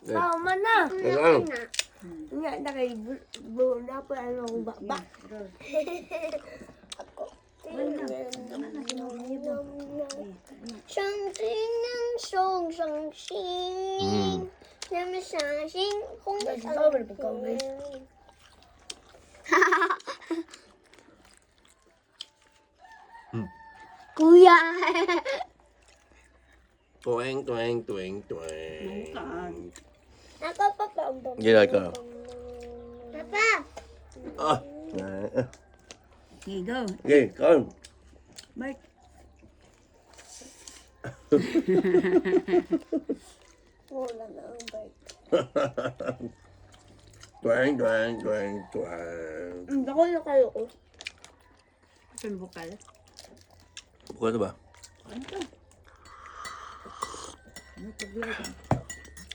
Mama na. Ano? Nga na kay na pa ano ko ba. Song sing ng song song sing. Nam sang sing kung Kuya. Tuwing, tuwing, tuwing, tuwing. Ako papa. Gila ka. Papa. Ah. Here you go. Okay, come. Bart. Wala na ang bike. Tuwing, tuwing, tuwing, tuwing. Ako na kayo ko. Ito yung bukal. Bukan ito ba? Ano to? Ano to?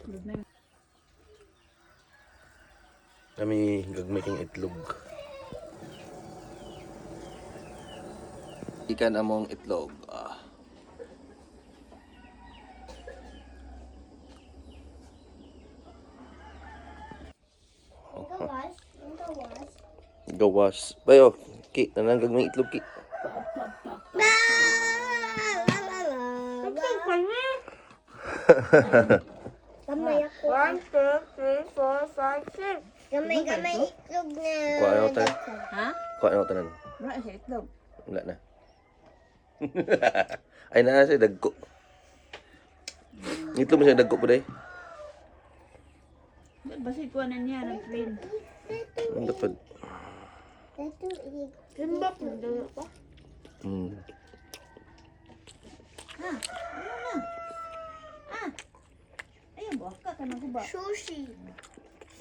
Good na yun. Kami gagmaking itlog. Ikan among itlog. Gawas. Gawas. Gawas. Bayo, ki, nanang gagmay itlog ki. Kamay ako. 1, 2, 3, 4, 5, 6. Gamay itlog na. Kuha na ako tanan. Ha? Kuha na ako tanan. Wala siya itlog. Wala na. Ay na siya dagko. Itlog mo siya dagko po day. Basta ikuha na niya ng twin. Ang dapat. Ito itlog. Simbap na dala pa. Ha? Ano na? Ah! Ayun, buwak ka ka ng kuba. Sushi.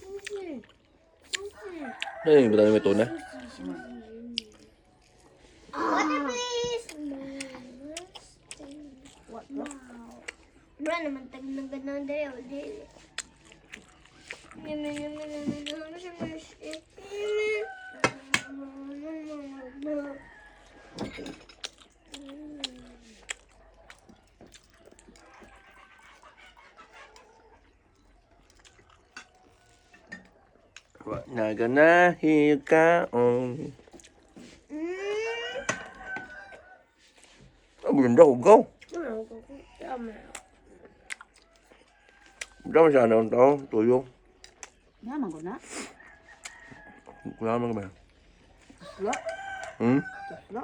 Sushi. Sushi. Ano yung batang may tuna? Water please. What? Bro, naman tag na ganun dahil. Dili. Wa na ganahi kaon. Ang ganda ko go. Ano ko? Tama. Dami siya na ito. Tuyo. Yaman ko na. Wala naman ba? Tuslo. Hmm? Tuslo.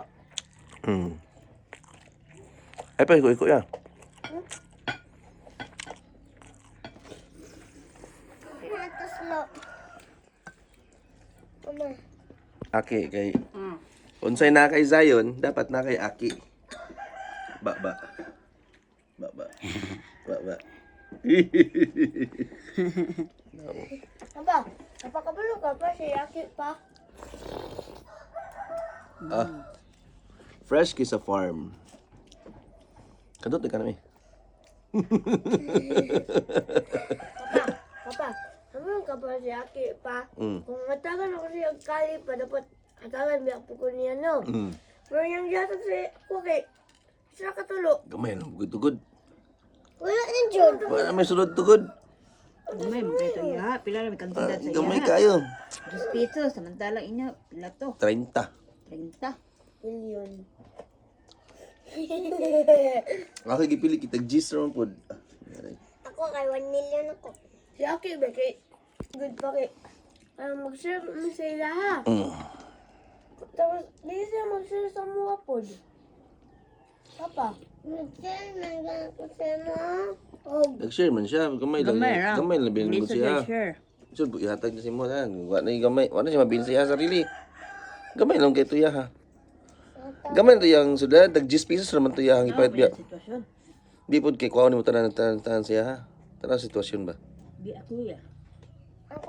Ay pa, iko ya. Nataslo. Mama. Aki, kay... Unsay na kay Zion, dapat na kay Aki. Ba. Ba. Aba, napakabalo ka pa siya yaki pa. Fresh kiss sa farm. Kadot na ka namin. Papa, naman ka pa siya yaki pa. Mm. Kung matagal ako siya kali pa, dapat atagan biyak po ko niya, no? Pero yung yata si Kuki, siya katulo. Gamay lang, tugod. Wala na dyan. Wala may sunod tugod. Gamay mo kayo ito ya. Pila na may kantidad sa Gamay iya. kayo. 10 pesos. Samantalang inyo. Pila to? 30. 30. Milyon. Ako gipili kita G's naman po. Ako kay 1 million ako. Si Aki, ba kay good pa kay mag-share mo sa ila ha. Tapos, di siya mag-share sa mga pod. Papa, Mag-share na lang ako sa mo. oh, Nag-share man siya. Gamay lang. Gamay ra. Gamay lang binigod Hindi siya. sa share. So, ihatag na si mo ha. Wala na yung gamay. Wala siya mabili siya sarili. Gamay lang kay tuya ha. Gamay to yang sudah dag 10 pesos naman to yang ipahit biya. Sitwasyon. Di pod kay kuha ni mo tanan siya ha. Tanang sitwasyon ba? Di ako ya.